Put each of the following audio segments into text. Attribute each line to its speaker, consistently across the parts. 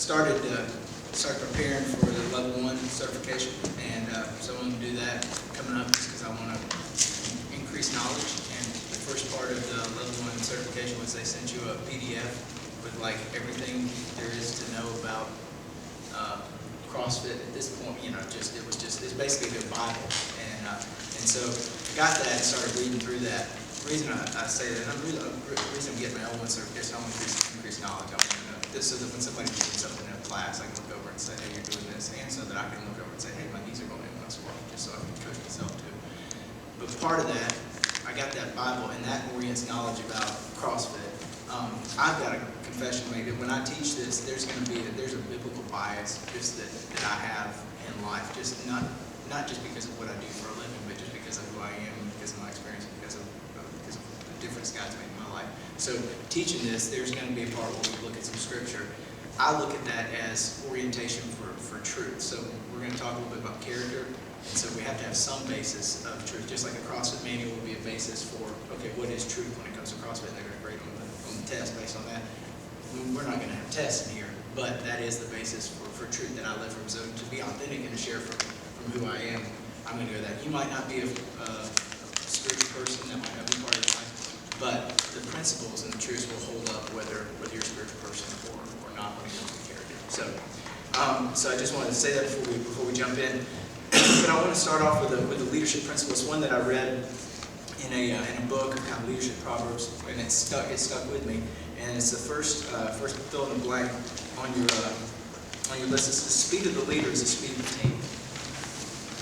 Speaker 1: started preparing for the level 1 certification, and so I'm going to do that coming up just because I want to increase knowledge. And the first part of the level 1 certification was they sent you a PDF with like everything there is to know about CrossFit at this point. You know, it's basically their Bible, and so I got that and started reading through that. The reason I say that, the reason I'm getting my L1 certification, I want to increase knowledge. I want to know this so that when somebody teaches something in a class, I can look over and say, hey, you're doing this, and so that I can look over and say, hey, my knees are going in when I squat, just so I can coach myself too. But part of that, I got that Bible, and that orients knowledge about CrossFit. I've got a confession to make that when I teach this, there's a biblical bias just that I have in life, just not just because of what I do for a living, but just because of who I am, because of my experience, because of the difference God's made in my life. So teaching this, there's going to be a part where we look at some scripture. I look at that as orientation for truth. So we're going to talk a little bit about character. And so we have to have some basis of truth, just like a CrossFit manual would be a basis for, okay, what is truth when it comes to CrossFit? They're going to grade on the test based on that. We're not going to have tests in here, but that is the basis for truth that I live from. So to be authentic and to share from who I am, I'm going to go that. You might not be a spiritual person, that might not be part of your life, but the principles and the truths will hold up whether you're a spiritual person or not when it comes to character. So I just wanted to say that before we jump in. But I want to start off with the leadership principles. One that I read in a book, kind of leadership proverbs, and it stuck with me. And it's the first fill in the blank on your list. It's the speed of the leader is the speed of the team.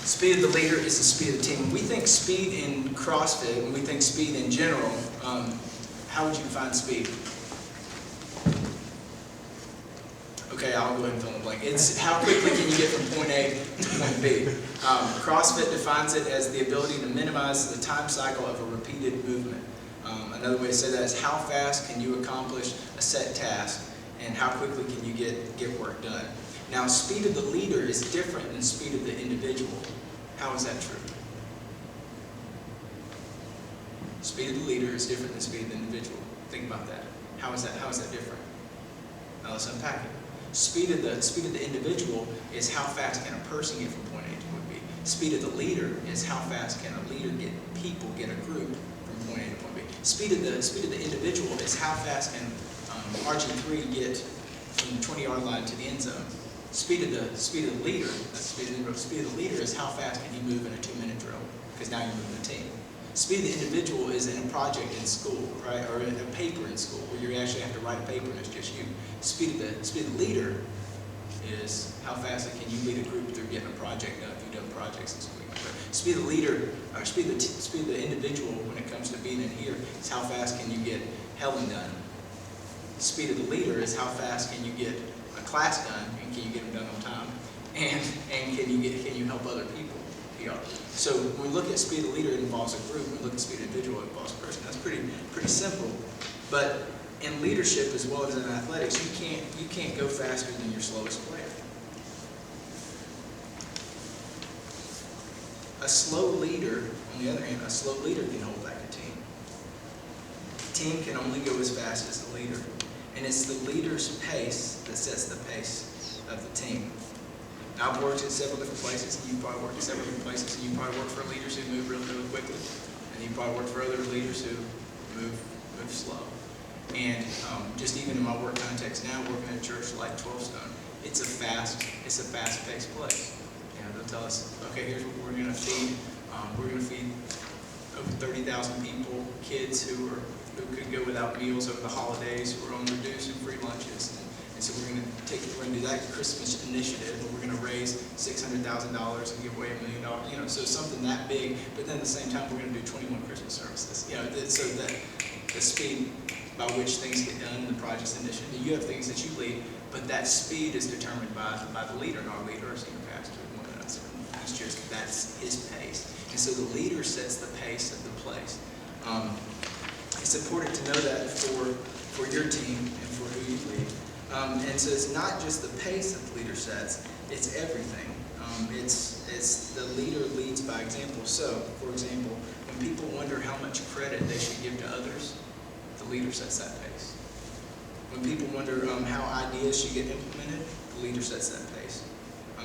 Speaker 1: Speed of the leader is the speed of the team. When we think speed in CrossFit, when we think speed in general, how would you define speed? Okay, I'll go ahead and fill in the blank. It's how quickly can you get from point A to point B. CrossFit defines it as the ability to minimize the time cycle of a repeated movement. Another way to say that is how fast can you accomplish a set task, and how quickly can you get work done. Now, speed of the leader is different than speed of the individual. How is that true? Speed of the leader is different than speed of the individual. Think about that. How is that different? Now let's unpack it. Speed of the individual is how fast can a person get from point A to point B. Speed of the leader is how fast can a leader get a group from point A to point B. Speed of the individual is how fast can RG3 get from the 20-yard line to the end zone. Speed of the leader is how fast can you move in a 2-minute drill, because now you're moving a team. Speed of the individual is in a project in school, right, or in a paper in school where you actually have to write a paper and it's just you. Speed of the leader is how fast can you lead a group through getting a project done if you've done projects in school. Speed of the leader, or speed of the individual when it comes to being in here is how fast can you get Helen done. Speed of the leader is how fast can you get a class done, and can you get them done on time, and can you help other people. So when we look at speed of the leader, it involves a group. When we look at speed of the individual, it involves a person. That's pretty simple. But in leadership as well as in athletics, you can't go faster than your slowest player. A slow leader, on the other hand, a slow leader can hold back a team. The team can only go as fast as the leader. And it's the leader's pace that sets the pace of the team. Now, I've worked at several different places, and you've probably worked at several different places, and you probably work for leaders who move really, really quickly, and you probably work for other leaders who move slow. And just even in my work context now, working at a church like 12 Stone, it's a fast-paced place. You know, they'll tell us, okay, here's what we're going to feed. We're going to feed over 30,000 people, kids who could go without meals over the holidays, who are on reduced and free lunches. And so we're going to do that Christmas initiative, and we're going to raise $600,000 and give away $1 million. You know, so something that big. But then at the same time, we're going to do 21 Christmas services. You know, so that the speed by which things get done in the project's initiative. You have things that you lead, but that speed is determined by the leader, and our leader, our senior pastor, one of us. That's his pace. And so the leader sets the pace of the place. It's important to know that for your team and for who you lead. And so it's not just the pace that the leader sets, it's everything. It's the leader leads by example. So, for example, when people wonder how much credit they should give to others, the leader sets that pace. When people wonder how ideas should get implemented, the leader sets that pace.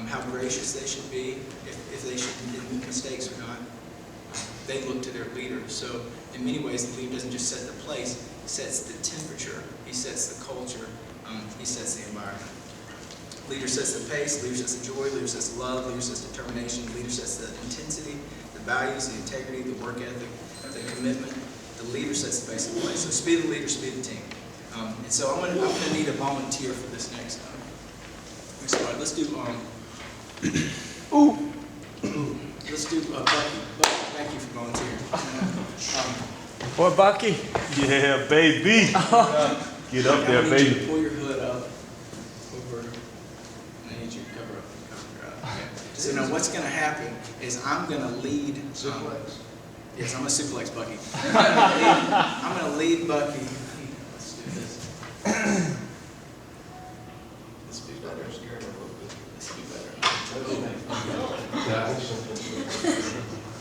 Speaker 1: How gracious they should be, if they should make mistakes or not. They look to their leader. So in many ways, the leader doesn't just set the place, he sets the temperature, he sets the culture, he sets the environment. Leader sets the pace, leader sets the joy, leader sets the love, leader sets determination, leader sets the intensity, the values, the integrity, the work ethic, the commitment. The leader sets the pace of the place. So speed the leader, speed the team. And so I'm gonna need a volunteer for this next part. Let's do let's do Bucky. Thank you for volunteering.
Speaker 2: Boy, Bucky.
Speaker 3: Yeah, baby. Get up there,
Speaker 1: I need you
Speaker 3: baby.
Speaker 1: to pull your hood up over. I need you to cover up. Okay. So now what's going to happen is I'm going to lead.
Speaker 4: Suplex.
Speaker 1: Yes, I'm going to suplex Bucky. I'm going to lead Bucky. Let's do this. Let's be better. Let's be better.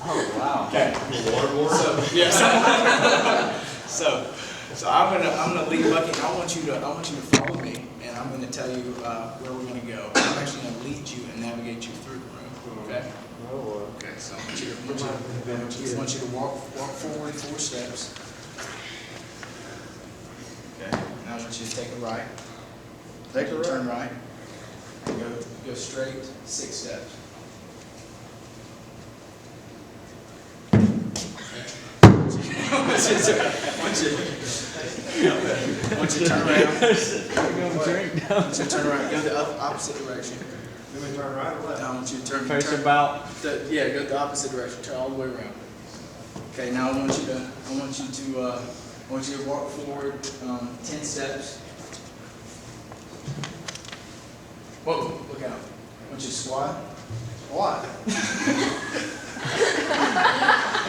Speaker 2: Oh, wow.
Speaker 1: Okay. So I'm gonna lead Bucky, and I want you to follow me, and I'm gonna tell you where we're gonna go. I'm actually gonna lead you and navigate you through the room. Okay. Okay. So I want you to walk forward 4 steps. Okay. Now I want you to take a right. Turn right. Go straight 6 steps. Once you turn around, turn around, go the opposite direction.
Speaker 4: Then we turn right or left?
Speaker 1: I want you to turn.
Speaker 2: Face
Speaker 1: turn
Speaker 2: about.
Speaker 1: go the opposite direction. Turn all the way around. Okay. Now I want you to walk forward 10 steps. Whoa! Look out! I want you to squat. Squat.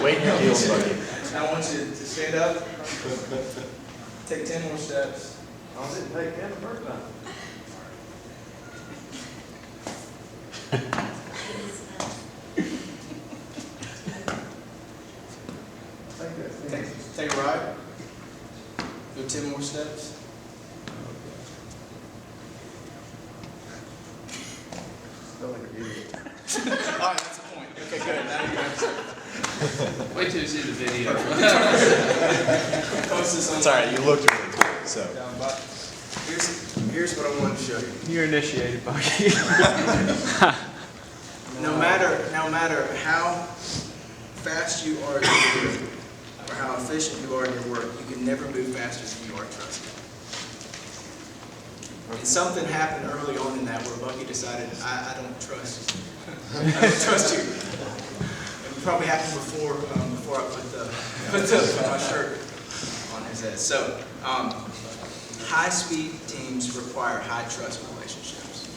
Speaker 3: Wait your heels, buddy.
Speaker 1: Now I want you to stand up. Take 10 more steps.
Speaker 4: I didn't take 10 the first time.
Speaker 1: Take a ride. Go 10 more steps.
Speaker 4: Still like an idiot.
Speaker 1: All right, that's the point. Okay, good. Now you have to.
Speaker 5: Wait till you see the video.
Speaker 1: Post this on.
Speaker 3: It's all right. You looked really good. So
Speaker 1: Here's what I wanted to show you.
Speaker 2: You're initiated, Bucky.
Speaker 1: No matter how fast you are at your work, or how efficient you are in your work, you can never move faster than you are trusted. And something happened early on in that where Bucky decided, I don't trust you. I don't trust you. It probably happened before I put my shirt on his head. So, high-speed teams require high-trust relationships.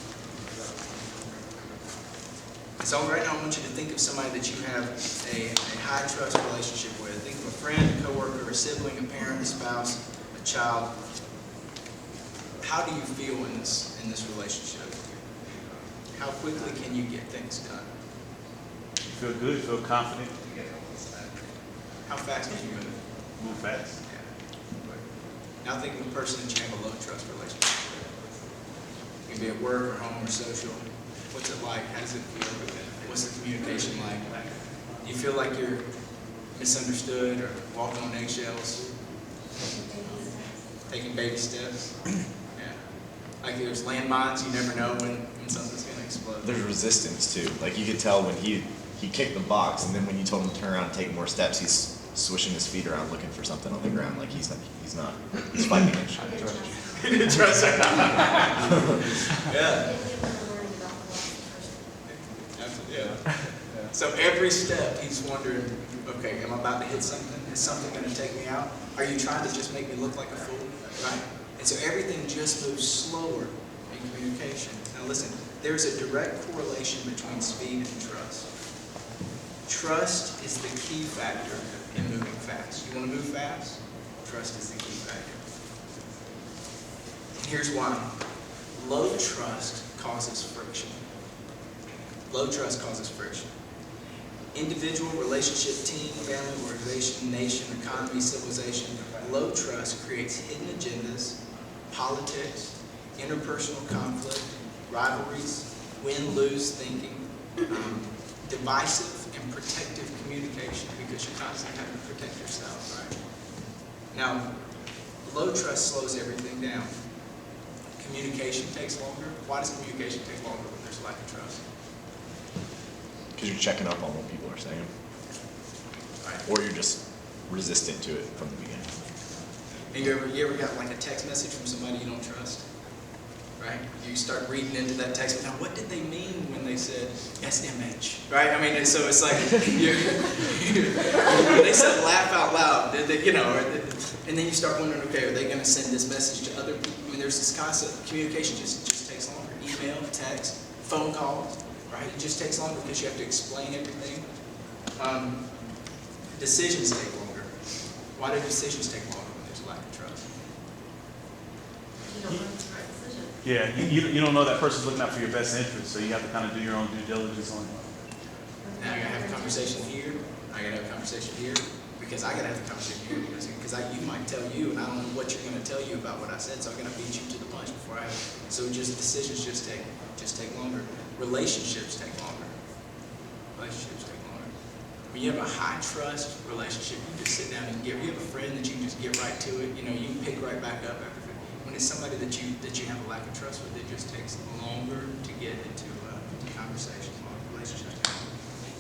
Speaker 1: So right now I want you to think of somebody that you have a high-trust relationship with. Think of a friend, a coworker, a sibling, a parent, a spouse, a child. How do you feel in this relationship? How quickly can you get things done?
Speaker 3: you feel good. Feel confident.
Speaker 1: How fast can you move?
Speaker 3: Move fast.
Speaker 1: Now think of a person that you have a low trust relationship with. It can be at work or home or social. What's it like? How does it feel? What's the communication like? Do you feel like you're misunderstood or walking on eggshells? Taking baby steps? Yeah. Like there's landmines, you never know when something's going to explode.
Speaker 6: There's resistance too. Like you could tell when he kicked the box, and then when you told him to turn around and take more steps, he's swishing his feet around looking for something on the ground. Like he's fighting against you.
Speaker 1: He didn't trust her. Yeah. Yeah. So every step he's wondering, okay, am I about to hit something? Is something going to take me out? Are you trying to just make me look like a fool? Right? And so everything just moves slower in communication. Now listen, there's a direct correlation between speed and trust. Trust is the key factor in moving fast. You want to move fast? Trust is the key factor. And here's why. Low trust causes friction. Low trust causes friction. Individual, relationship, team, family, organization, nation, economy, civilization. Low trust creates hidden agendas, politics, interpersonal conflict, rivalries, win-lose thinking, divisive and protective communication, because you're constantly having to protect yourself, right? Now, low trust slows everything down. Communication takes longer. Why does communication take longer when there's a lack of trust?
Speaker 6: Because you're checking up on what people are saying,
Speaker 1: Right.
Speaker 6: or you're just resistant to it from the beginning.
Speaker 1: And you ever got like a text message from somebody you don't trust? Right? You start reading into that text, now what did they mean when they said SMH? Right? I mean, and so it's like, when they said laugh out loud, you know, and then you start wondering, okay, are they going to send this message to other people? I mean, there's this concept, communication just takes longer. Email, text, phone calls, right? It just takes longer because you have to explain everything. Decisions take longer. Why do decisions take longer when there's a lack of trust?
Speaker 7: You don't know the right decision.
Speaker 3: Yeah, you don't know that person's looking out for your best interest, so you have to kind of do your own due diligence on it.
Speaker 1: Now I gotta have a conversation here, I gotta have a conversation here, because I gotta have a conversation here, because you might tell you, and I don't know what you're gonna tell you about what I said, so I'm gonna beat you to the punch before I, so just decisions just take longer. Relationships take longer. Relationships take longer. When you have a high trust relationship, you just sit down and you have a friend that you can just get right to it, you know, you can pick right back up after. When it's somebody that you have a lack of trust with, it just takes longer to get into conversations, relationships.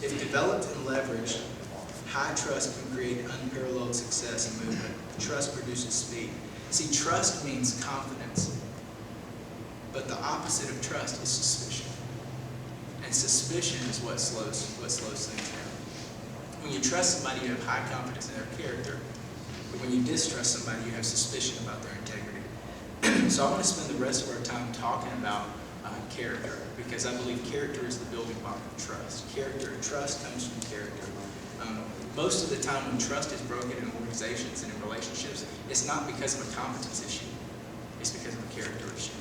Speaker 1: If developed and leveraged, high trust can create unparalleled success and movement. Trust produces speed. See, trust means confidence, but the opposite of trust is suspicion. And suspicion is what slows things down. When you trust somebody, you have high confidence in their character. But when you distrust somebody, you have suspicion about their integrity. So I want to spend the rest of our time talking about character, because I believe character is the building block of trust. Trust comes from character. Most of the time when trust is broken in organizations and in relationships, it's not because of a competence issue. It's because of a character issue.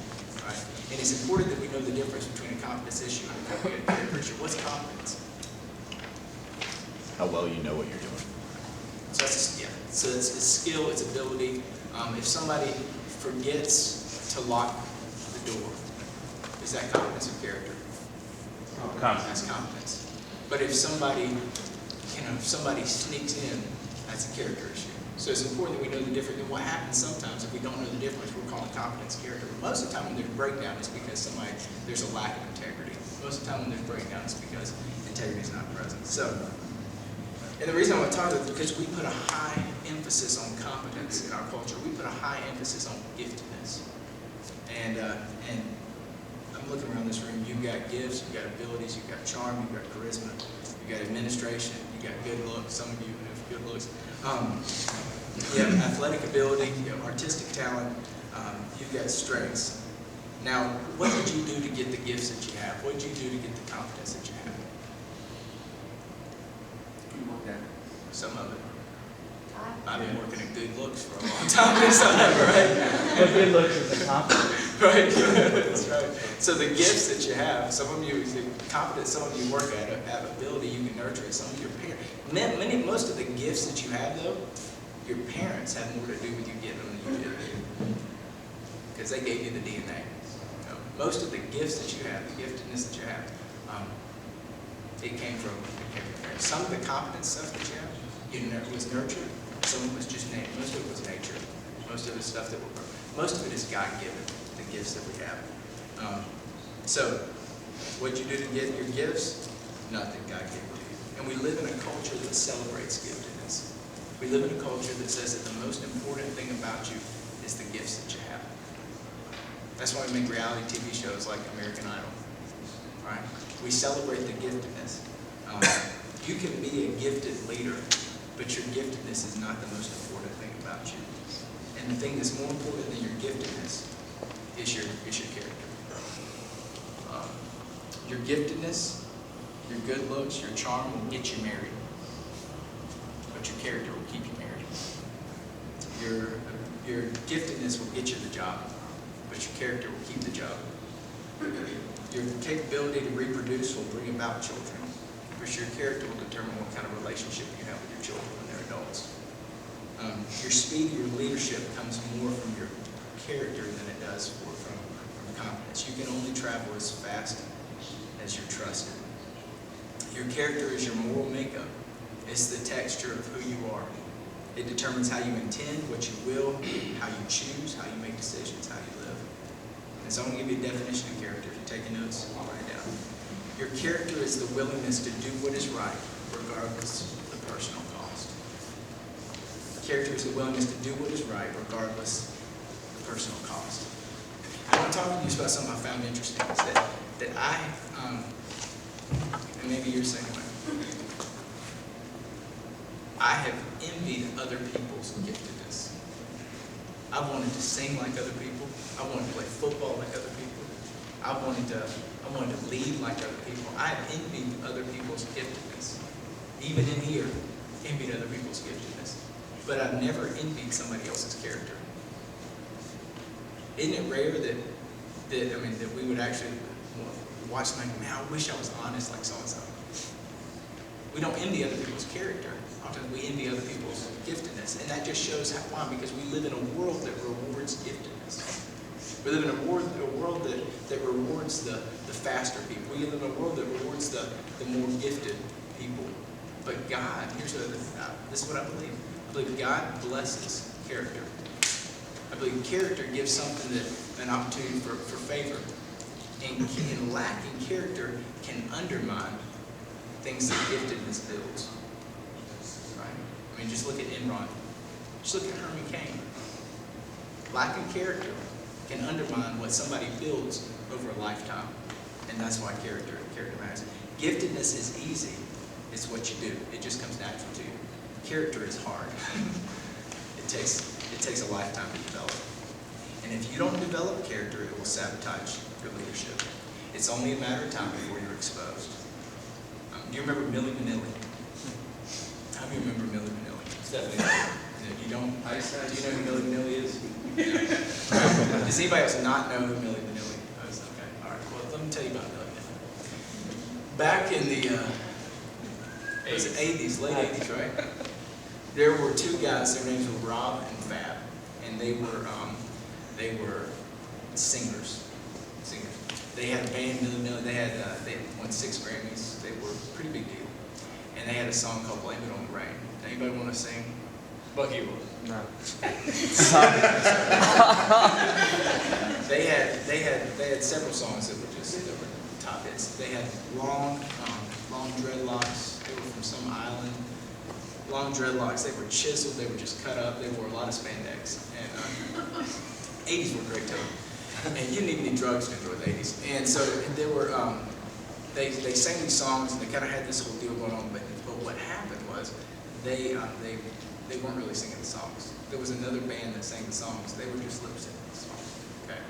Speaker 1: Right? And it's important that we know the difference between a competence issue and a character issue. What's competence?
Speaker 6: How well you know what you're doing.
Speaker 1: So it's skill, it's ability. If somebody forgets to lock the door, is that competence or character? That's competence. But if somebody sneaks in, that's a character issue. So it's important that we know the difference. And what happens sometimes if we don't know the difference, we're calling competence character. But most of the time when there's breakdown, it's because there's a lack of integrity. Most of the time when there's breakdown, it's because integrity is not present. So, and the reason I want to talk about it is because we put a high emphasis on competence in our culture. We put a high emphasis on giftedness. And I'm looking around this room. You've got gifts, you've got abilities, you've got charm, you've got charisma, you've got administration, you've got good looks. Some of you have good looks. You have athletic ability, you have artistic talent, you've got strengths. Now, what did you do to get the gifts that you have? What did you do to get the competence that you have? Some of it. I've been working at good looks for a long time, right?
Speaker 2: But good looks is a compliment.
Speaker 1: Right, that's right. So the gifts that you have, some of you, competence, some of you work at it, have ability, you can nurture it, some of your parents. Most of the gifts that you have, though, your parents have more to do with you getting them than you did. Because they gave you the DNA. Most of the gifts that you have, the giftedness that you have, it came from your parents. Some of the competence stuff that you have, was nurtured. Some of it was just nature. Most of it was nature. Most of it is stuff that most of it is God-given, the gifts that we have. So, what you do to get your gifts? Nothing. God gave it to you. And we live in a culture that celebrates giftedness. We live in a culture that says that the most important thing about you is the gifts that you have. That's why we make reality TV shows like American Idol. Right? We celebrate the giftedness. You can be a gifted leader, but your giftedness is not the most important thing about you. And the thing that's more important than your giftedness is your character. Your giftedness, your good looks, your charm will get you married, but your character will keep you married. Your giftedness will get you the job, but your character will keep the job. Your capability to reproduce will bring about children, but your character will determine what kind of relationship you have with your children when they're adults. Your speed, your leadership comes more from your character than it does from competence. You can only trust travel as fast as you're trusted. Your character is your moral makeup. It's the texture of who you are. It determines how you intend, what you will, how you choose, how you make decisions, how you live. And so I'm going to give you a definition of character. If you're taking notes, I'll write it down. Your character is the willingness to do what is right, regardless of the personal cost. Character is the willingness to do what is right, regardless of the personal cost. I want to talk to you about something I found interesting. Is that I, and maybe you're the same way, I have envied other people's giftedness. I wanted to sing like other people. I wanted to play football like other people. I wanted to lead like other people. I have envied other people's giftedness. Even in here, envied other people's giftedness. But I've never envied somebody else's character. Isn't it rare that we would actually watch like, man, I wish I was honest like so-and-so. We don't envy other people's character. Often we envy other people's giftedness. And that just shows why, because we live in a world that rewards giftedness. We live in a world that rewards the faster people. We live in a world that rewards the more gifted people. But God, this is what I believe. I believe God blesses character. I believe character gives something an opportunity for favor. And lacking character can undermine things that giftedness builds. Right? I mean, just look at Enron. Just look at Herman Cain. Lacking character can undermine what somebody builds over a lifetime. And that's why character matters. Giftedness is easy. It's what you do. It just comes natural to you. Character is hard. It takes a lifetime to develop. And if you don't develop character, it will sabotage your leadership. It's only a matter of time before you're exposed. Do you remember Milli Vanilli? How do you remember Milli Vanilli? Stephanie, you don't? Do you know who Milli Vanilli is? Does anybody else not know who Milli Vanilli is? Okay, all right. Well, let me tell you about Milli Vanilli. Back in the 80s, late 80s, right? There were two guys. Their names were Rob and Fab, and they were singers. They had a band, Milli Vanilli. They won 6 Grammys. They were a pretty big deal. And they had a song called "Blame It on the Rain." Anybody want to sing? Bucky will.
Speaker 2: No.
Speaker 1: They had several songs that were top hits. They had long dreadlocks. They were from some island. Long dreadlocks. They were chiseled. They were just cut up. They wore a lot of spandex. And 80s were great time. And you didn't even need drugs to enjoy the 80s. And so there were, they sang these songs, and they kind of had this whole deal going on. But what happened was they weren't really singing the songs. There was another band that sang the songs. They were just lip syncing the songs. Okay.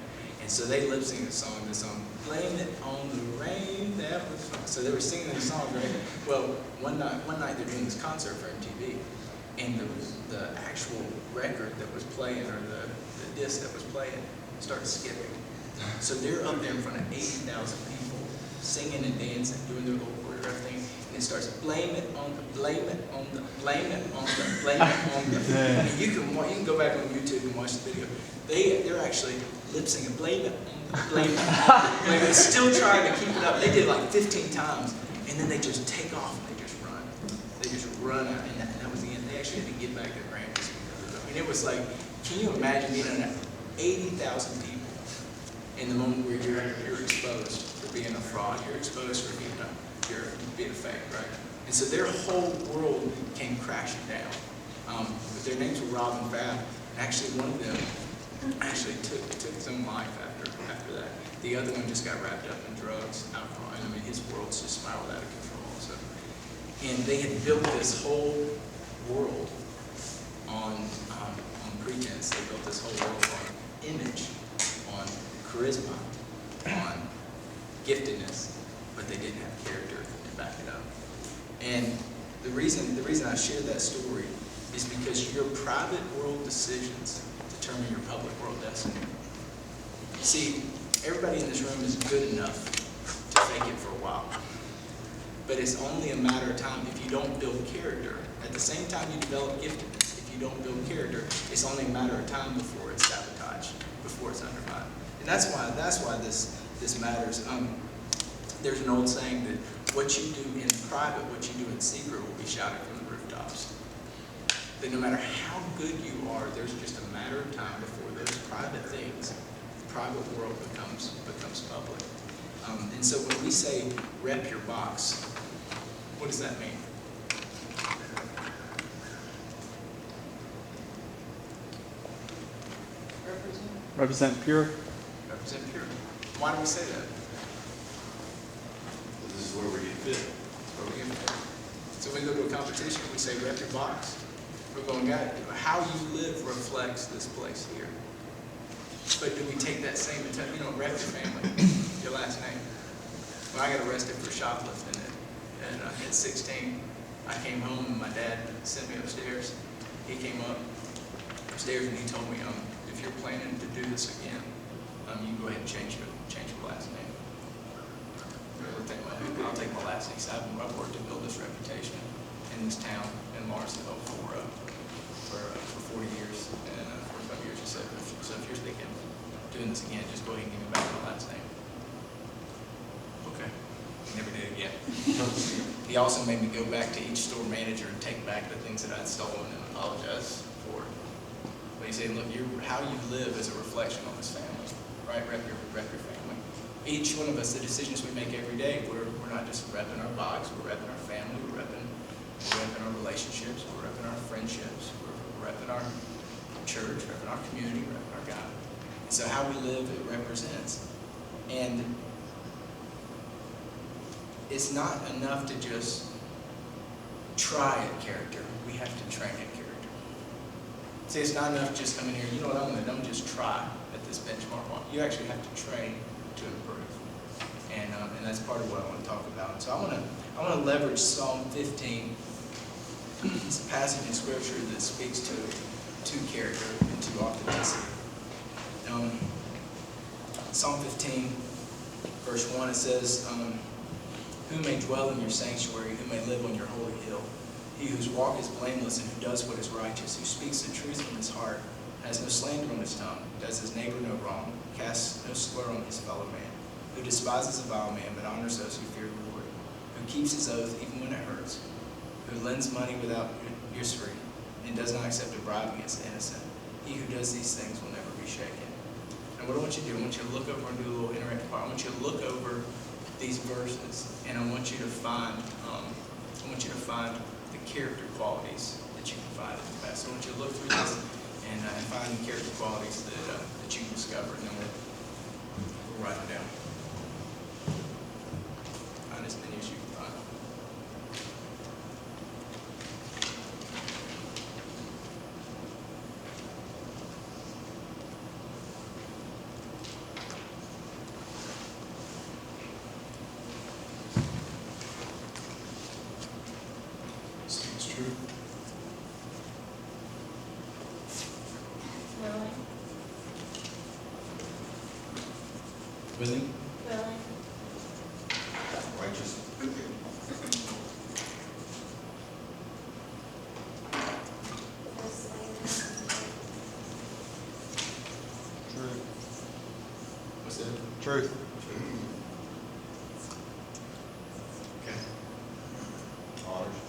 Speaker 1: And so they lip synced the song, "Blame It on the Rain." That was fun. So they were singing the song, right? Well, one night they're doing this concert for MTV, and the actual record that was playing, or the disc that was playing, started skipping. So they're up there in front of 80,000 people, singing and dancing, doing their little choreograph thing, and it starts, "Blame it on the, blame it on the, blame it on the, blame it on the." And you can go back on YouTube and watch the video. They're actually lip syncing, "Blame it on the, blame it on the, blame it." Still trying to keep it up. They did it like 15 times, and then they just take off and they just run. They just run out, and that was the end. They actually had to get back their Grammys. I mean, it was like, can you imagine being in 80,000 people in the moment where you're exposed for being a fraud, you're exposed for being a fake, right? And so their whole world came crashing down. But their names were Rob and Fab, and actually one of them actually took his own life after that. The other one just got wrapped up in drugs, alcohol, and I mean his world's just spiraled out of control. So, and they had built this whole world on pretense. They built this whole world on image, on charisma, on giftedness, but they didn't have character to back it up. And the reason I share that story is because your private world decisions determine your public world destiny. See, everybody in this room is good enough to fake it for a while, but it's only a matter of time if you don't build character. At the same time you develop giftedness, if you don't build character, it's only a matter of time before it's sabotaged, before it's undermined. that's why this matters. There's an old saying that what you do in private, what you do in secret will be shouted from the rooftops. That no matter how good you are, there's just a matter of time before those private things, the private world becomes public. And so when we say rep your box, what does that mean?
Speaker 3: Represent pure.
Speaker 1: Represent pure. Why do we say that?
Speaker 5: This is where we get fit.
Speaker 1: Where we get fit. So we go to a competition, we say rep your box. We're going, God, how you live reflects this place here. But do we take that same attempt, rep your family, your last name? When I got arrested for shoplifting at 16, I came home and my dad sent me upstairs. He came upstairs and he told me, if you're planning to do this again, you go ahead and change your last name. I'll take my last name. So I've worked to build this reputation in this town in Lawrenceville for 40 years and 45 years or so. So if you're thinking of doing this again, just go ahead and give me back my last name. Okay. Never did it again. He also made me go back to each store manager and take back the things that I'd stolen and apologize for. But he said, look, how you live is a reflection on this family, right? Rep your family. Each one of us, the decisions we make every day, we're not just repping our box, we're repping our family, we're repping our relationships, we're repping our friendships, we're repping our church, repping our community, repping our God. And so how we live, it represents. And it's not enough to just try at character. We have to train at character. See, it's not enough just coming here, you know what I'm going to do, I'm just try at this benchmark. You actually have to train to improve. And that's part of what I want to talk about. So I want to leverage Psalm 15. It's a passage in Scripture that speaks to character and to authenticity. Psalm 15, verse 1, it says, who may dwell in your sanctuary, who may live on your holy hill? He whose walk is blameless and who does what is righteous, who speaks the truth from his heart, has no slander on his tongue, does his neighbor no wrong, casts no slur on his fellow man, who despises a vile man but honors those who fear the Lord, who keeps his oath even when it hurts, who lends money without usury, and does not accept a bribe against the innocent. He who does these things will never be shaken. And what I want you to do, I want you to look over and do a little interactive part. I want you to look over these verses, and I want you to find the character qualities that you can find in the past. So I want you to look through this and find the character qualities that you can discover, and then we'll write them down. Find as many as you can find.
Speaker 6: Seems true.
Speaker 7: Willing?
Speaker 1: Willing?
Speaker 7: Willing.
Speaker 6: Righteous.
Speaker 2: Truth.
Speaker 1: What's that?
Speaker 2: Truth.
Speaker 1: Okay.
Speaker 6: Honors.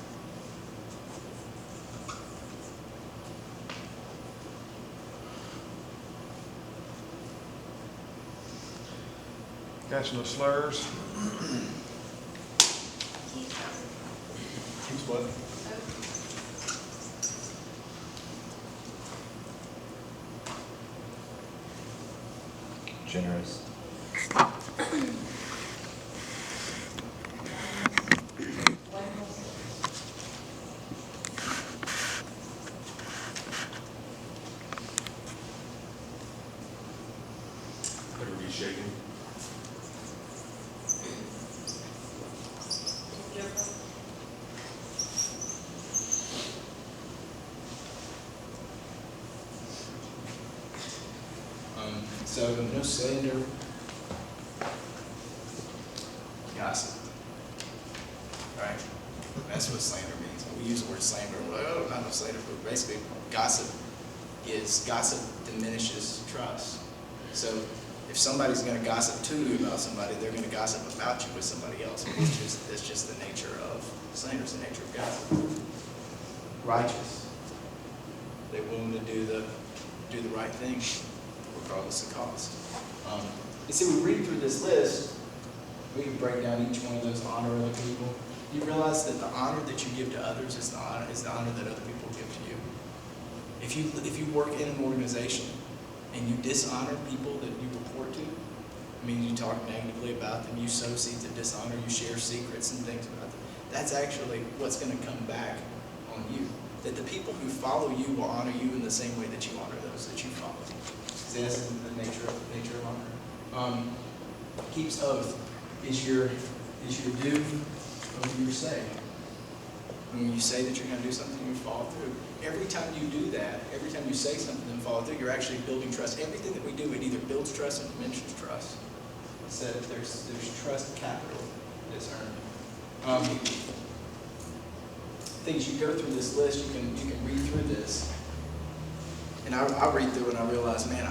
Speaker 4: Got no slurs.
Speaker 6: Keeps what? Generous.
Speaker 5: Never be shaken.
Speaker 1: So no slander, gossip. Right? That's what slander means. When we use the word slander, well, not no slander, but basically gossip diminishes trust. So if somebody's gonna gossip to you about somebody, they're gonna gossip about you with somebody else. It's just the nature of slander, it's the nature of gossip. Righteous. They're willing to do the right thing, regardless of cost. You see, we read through this list, we can break down each one of those, honor other people. You realize that the honor that you give to others is the honor that other people give to you. If you work in an organization and you dishonor people that you report to, I mean, you talk negatively about them, you sow seeds of dishonor, you share secrets and things about them, that's actually what's going to come back on you. That the people who follow you will honor you in the same way that you honor those that you follow. See, that's the nature of honor. Keeps oath is your do of your say. When you say that you're going to do something, you follow through. Every time you do that, every time you say something and follow through, you're actually building trust. Everything that we do, it either builds trust or diminishes trust. It said there's trust capital that's earned. Things you go through this list, you can read through this, and I read through it and I realize, man,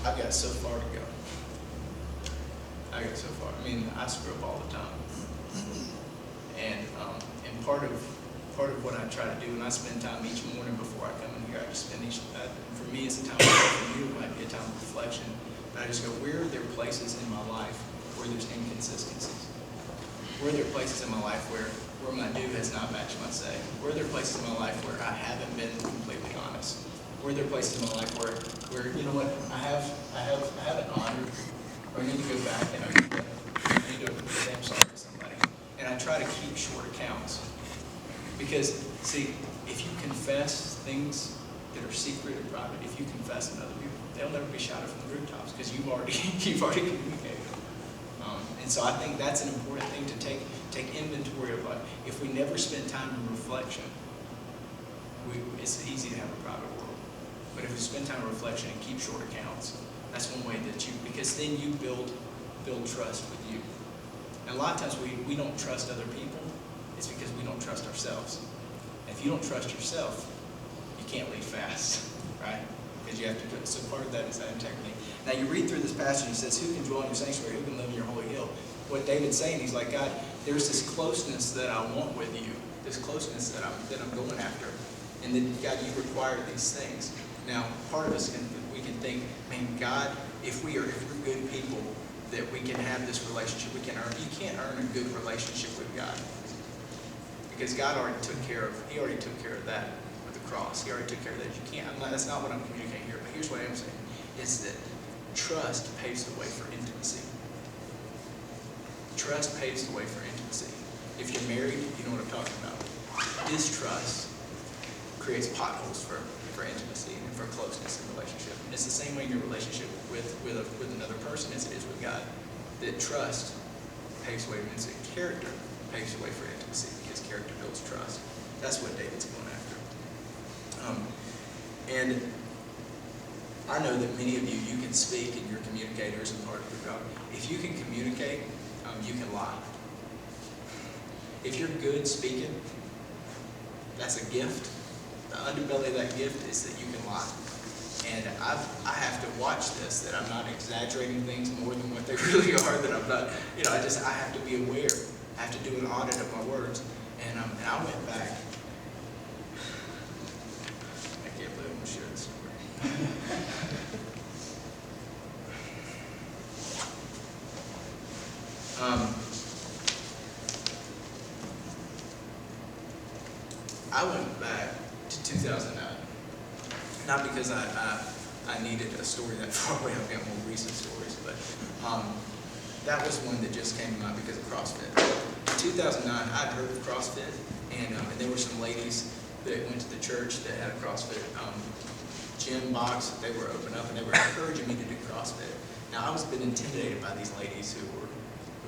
Speaker 1: I've got so far to go. I got so far. I mean, I screw up all the time, and part of what I try to do, and I spend time each morning before I come in here. I just spend for me, it's a time. For you, it might be a time of reflection. But I just go, where are there places in my life where there's inconsistencies? Where are there places in my life where my do has not matched my say? Where are there places in my life where I haven't been completely honest? Where are there places in my life where you know what, I haven't honored, or I need to go back and I need to say I'm sorry to somebody. And I try to keep short accounts. Because, see, if you confess things that are secret or private, if you confess them to other people, they'll never be shouted from the rooftops because you've already communicated. And so I think that's an important thing to take inventory of life. If we never spend time in reflection, it's easy to have a private world. But if we spend time in reflection and keep short accounts, that's one way that because then you build trust with you. And a lot of times we don't trust other people, it's because we don't trust ourselves. And if you don't trust yourself, you can't lead fast, right? Because you have to, so part of that is that integrity. Now you read through this passage, it says, who can dwell in your sanctuary, who can live in your holy hill? What David's saying, he's like, God, there's this closeness that I want with you, this closeness that I'm going after. And then, God, you require these things. Now, part of us we can think, man, God, if we're good people, that we can have this relationship, we can earn. You can't earn a good relationship with God. Because God already took care of that with the cross. He already took care of that. You can't, that's not what I'm communicating here, but here's what I am saying, is that trust paves the way for intimacy. Trust paves the way for intimacy. If you're married, you know what I'm talking about. Distrust creates potholes for intimacy and for closeness in relationship. And it's the same way in your relationship with another person as it is with God. That trust paves the way for intimacy. Character paves the way for intimacy because character builds trust. That's what David's going after. And I know that many of you can speak and you're communicators and part of your job. If you can communicate, you can lie. If you're good speaking, that's a gift. The underbelly of that gift is that you can lie. And I have to watch this, that I'm not exaggerating things more than what they really are, that I'm not, I have to be aware. I have to do an audit of my words. And I went back. I can't believe I'm going to share this story. I went back to 2009, not because I needed a story that far away. I've got more recent stories, but that was one that just came to mind because of CrossFit. In 2009, I'd heard of CrossFit, and there were some ladies that went to the church that had a CrossFit gym box. They were open up, and they were encouraging me to do CrossFit. Now, I was a bit intimidated by these ladies who were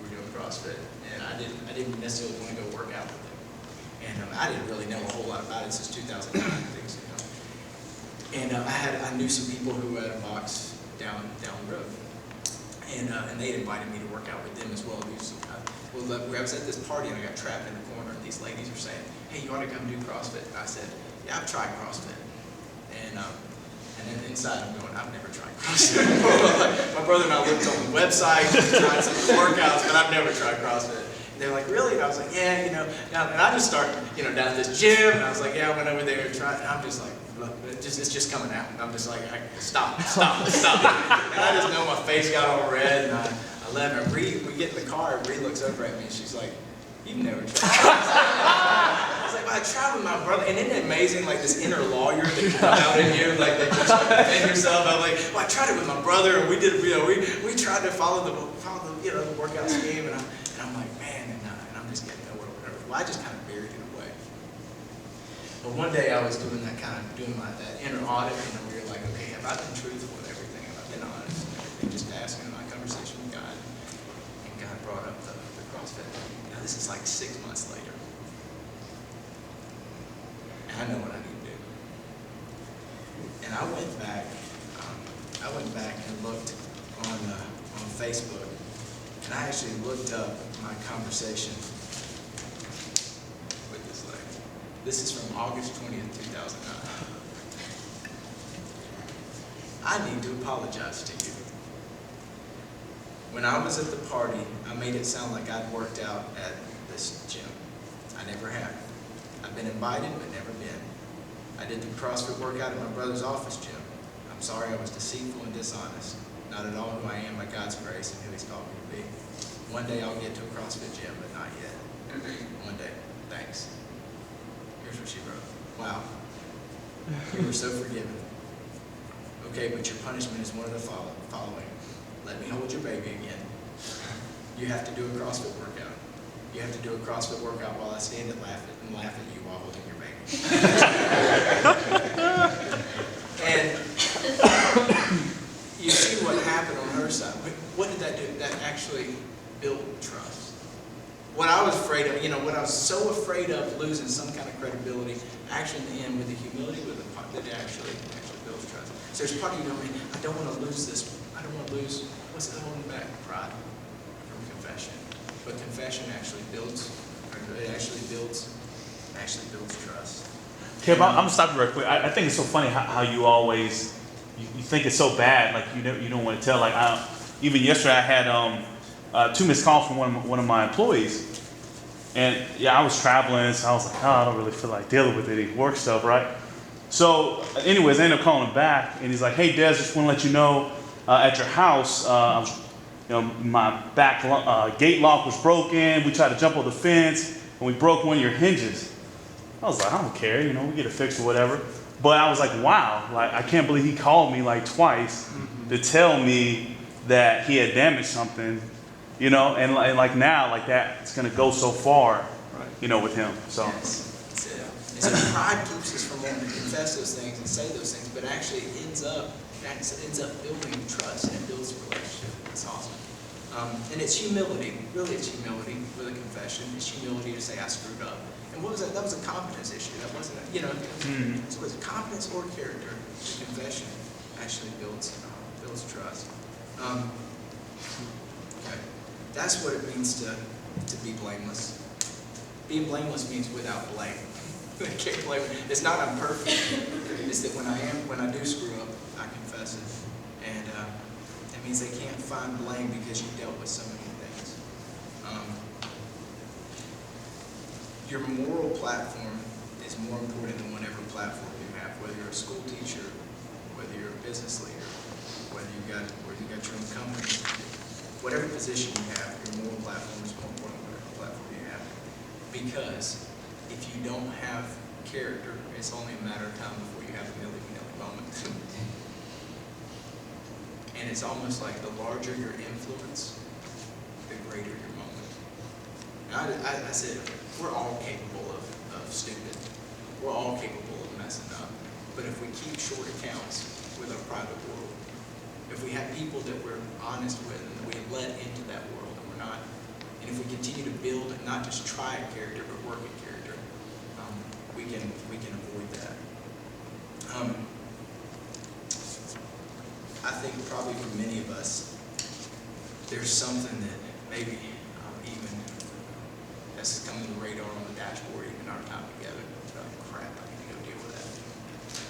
Speaker 1: doing CrossFit, and I didn't necessarily want to go work out with them. And I didn't really know a whole lot about it since 2009. And I knew some people who had a box down the road, and they had invited me to work out with them as well. I was at this party and I got trapped in the corner, and these ladies were saying, "Hey, you ought to come do CrossFit." And I said, "Yeah, I've tried CrossFit," and And then inside I'm going, I've never tried CrossFit before. My brother and I looked on the website, tried some of the workouts, but I've never tried CrossFit. And they're like, really? And I was like, yeah, you know. And I just started, you know, down at this gym, and I was like, yeah, I went over there and tried. And I'm just like, look, it's just coming out. And I'm just like, stop. And I just know my face got all red, and I left. And we get in the car, and Bree looks over at me, and she's like, you've never tried. I was like, well, I tried with my brother. And isn't it amazing, like this inner lawyer that can come out in you, like that just defend yourself. I'm like, well, I tried it with my brother, and we did, you know, we tried to follow the you know, the workout scheme, and I'm like, man, and I'm just getting nowhere. Well, I just kind of buried it away. But one day I was doing that inner audit, and we were like, okay, have I been truthful with everything? Have I been honest? And just asking my conversation with God, and God brought up the CrossFit. Now this is like 6 months later, and I know what I need to do. And I went back and looked on Facebook, and I actually looked up my conversation with this lady. This is from August 20th, 2009. I need to apologize to you. When I was at the party, I made it sound like I'd worked out at this gym. I never have. I've been invited, but never been. I did the CrossFit workout at my brother's office gym. I'm sorry I was deceitful and dishonest. Not at all who I am by God's grace and who He's called me to be. One day I'll get to a CrossFit gym, but not yet. One day. Thanks. Here's what she wrote. Wow. You were so forgiven. Okay, but your punishment is one of the following. Let me hold your baby again. You have to do a CrossFit workout. You have to do a CrossFit workout while I stand and laugh at you while holding your baby. And you see what happened on her side. What did that do? That actually built trust. What I was afraid of, you know, what I was so afraid of losing some kind of credibility, actually in the end, with the humility, with the part that actually builds trust. So there's part of you know, I don't want to lose this. I don't want to lose, what's the holding back? Pride from confession. But confession actually builds trust.
Speaker 3: Kev, I'm gonna stop you right quick. I think it's so funny how you always you think it's so bad, like you don't want to tell. Like even yesterday, I had 2 missed calls from one of my employees, and yeah, I was traveling, so I was like, oh, I don't really feel like dealing with any work stuff, right? So, anyways, I ended up calling him back, and he's like, hey, Des, just want to let you know, at your house, my back gate lock was broken. We tried to jump over the fence, and we broke one of your hinges. I was like, I don't care, we get it fixed or whatever. But I was like, wow, like I can't believe he called me like twice to tell me that he had damaged something, and like now, like that, it's gonna go so far, with him. So.
Speaker 1: Yes, that's it. And so pride keeps us from wanting to confess those things and say those things, but actually it ends up building trust and it builds a relationship. It's awesome. And it's humility. Really, it's humility with a confession. It's humility to say I screwed up. And what was that? That was a confidence issue. That wasn't, so was it confidence or character? The confession actually builds trust. Okay. That's what it means to be blameless. Being blameless means without blame. I can't blame it. It's not I'm perfect. It's that when I do screw up, I confess it. And it means they can't find blame because you dealt with so many things. Your moral platform is more important than whatever platform you have, whether you're a school teacher, whether you're a business leader, whether you got your own company, whatever position you have, your moral platform is more important than whatever platform you have. Because if you don't have character, it's only a matter of time before you have a milli-vanilli moment. And it's almost like the larger your influence, the greater your moment. Now, I said, we're all capable of stupid. We're all capable of messing up. But if we keep short accounts with our private world, if we have people that we're honest with and that we let into that world and we're not, and if we continue to build and not just try at character but work at character, we can avoid that. I think probably for many of us, there's something that maybe even that's come to the radar on the dashboard, even our time together. It's like, crap, I need to go deal with that.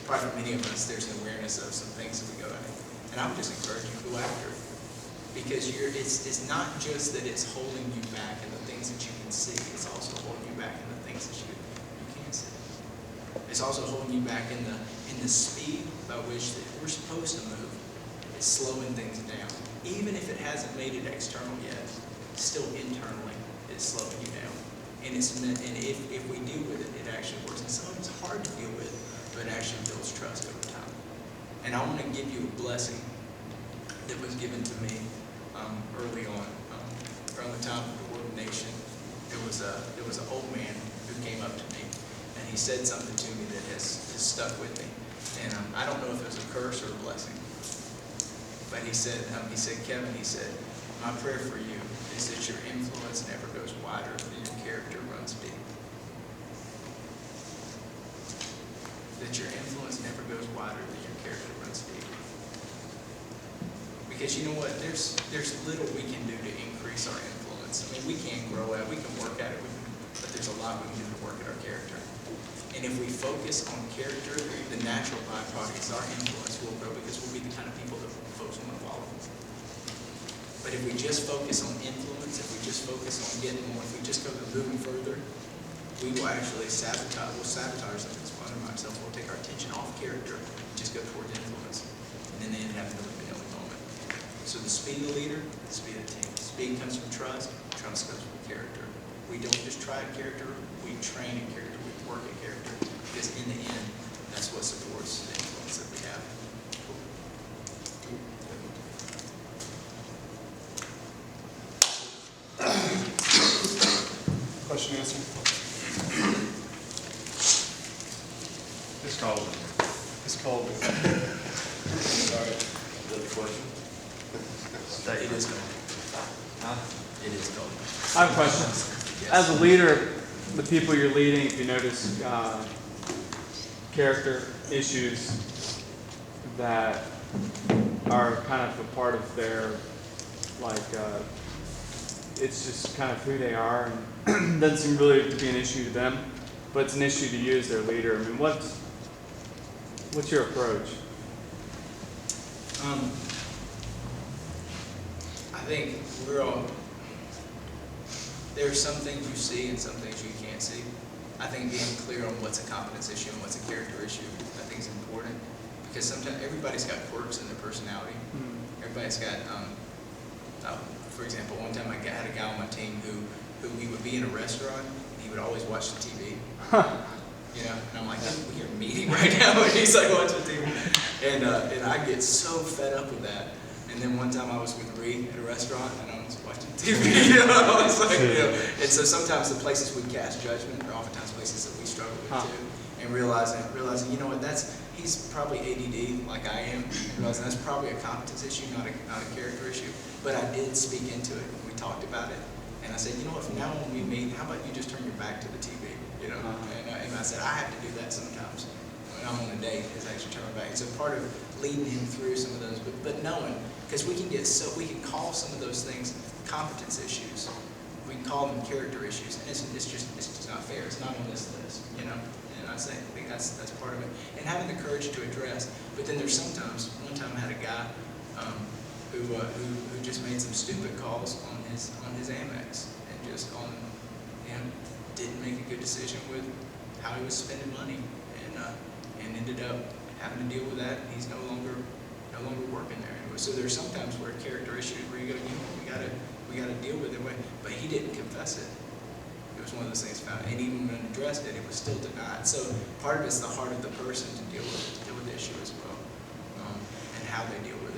Speaker 1: probably for many of us, there's an awareness of some things that we go after. And I would just encourage you to go after it. Because it's not just that it's holding you back in the things that you can see, it's also holding you back in the things that you can't see. It's also holding you back in the speed by which that we're supposed to move. It's slowing things down. Even if it hasn't made it external yet, still internally, it's slowing you down. And if we deal with it, it actually works. And sometimes it's hard to deal with, but it actually builds trust over time. And I want to give you a blessing that was given to me early on, around the time of the ordination. There was an old man who came up to me, and he said something to me that has stuck with me. And I don't know if it was a curse or a blessing, but he said, Kevin, he said, my prayer for you is that your influence never goes wider than your character runs deep. That your influence never goes wider than your character runs deep. Because you know what, there's little we can do to increase our influence. I mean, we can grow at it, we can work at it, but there's a lot we can do to work at our character. And if we focus on character, the natural byproduct is our influence will grow because we'll be the kind of people that folks want to follow. But if we just focus on influence, if we just focus on getting more, if we just go to moving further, we will actually sabotage something's fun of ourselves. We'll take our attention off character, just go toward influence. And then they end up having a really moment. So the speed of the leader, the speed of the team. Speed comes from trust, trust comes from character. We don't just try character, we train in character, we work at character. Because in the end, that's what supports the influence that we have.
Speaker 2: Question answered?
Speaker 5: Ms. Colvin.
Speaker 2: Ms. Colby. Sorry.
Speaker 5: Another question?
Speaker 1: It is gold. It is gold.
Speaker 8: I have a question.
Speaker 1: Yes.
Speaker 8: As a leader, the people you're leading, if you notice character issues that are kind of a part of their, it's just kind of who they are, and doesn't seem really to be an issue to them, but it's an issue to you as their leader. I mean, what's your approach?
Speaker 1: I think there are some things you see and some things you can't see. I think being clear on what's a competence issue and what's a character issue, I think is important, because sometimes everybody's got quirks in their personality. Everybody's got, for example, one time I had a guy on my team who we would be in a restaurant, and he would always watch the TV. You know, and I'm like, we're in a meeting right now, and he's like watching TV. And I get so fed up with that. And then one time I was with Ree at a restaurant, and I was watching TV, you know, I was like, you know. And so sometimes the places we cast judgment are oftentimes places that we struggle with too. And realizing, you know what, he's probably ADD like I am, and realizing that's probably a competence issue, not a character issue. But I did speak into it, we talked about it, and I said, you know what, from now on when we meet, how about you just turn your back to the TV, you know? And I said, I have to do that sometimes. When I'm on a date, is actually turn my back. So part of leading him through some of those, but knowing, because we can call some of those things competence issues. We can call them character issues, and it's just not fair. It's not on this list, you know. And I think that's part of it. And having the courage to address. But then there's sometimes. One time I had a guy who just made some stupid calls on his Amex, and just didn't make a good decision with how he was spending money, and ended up having to deal with that. And he's no longer working there anyway. So there's sometimes where character issues where you go, we gotta deal with it. But he didn't confess it. It was one of those things found, and even when addressed it, it was still denied. So part of it's the heart of the person to deal with the issue as well, and how they deal with it.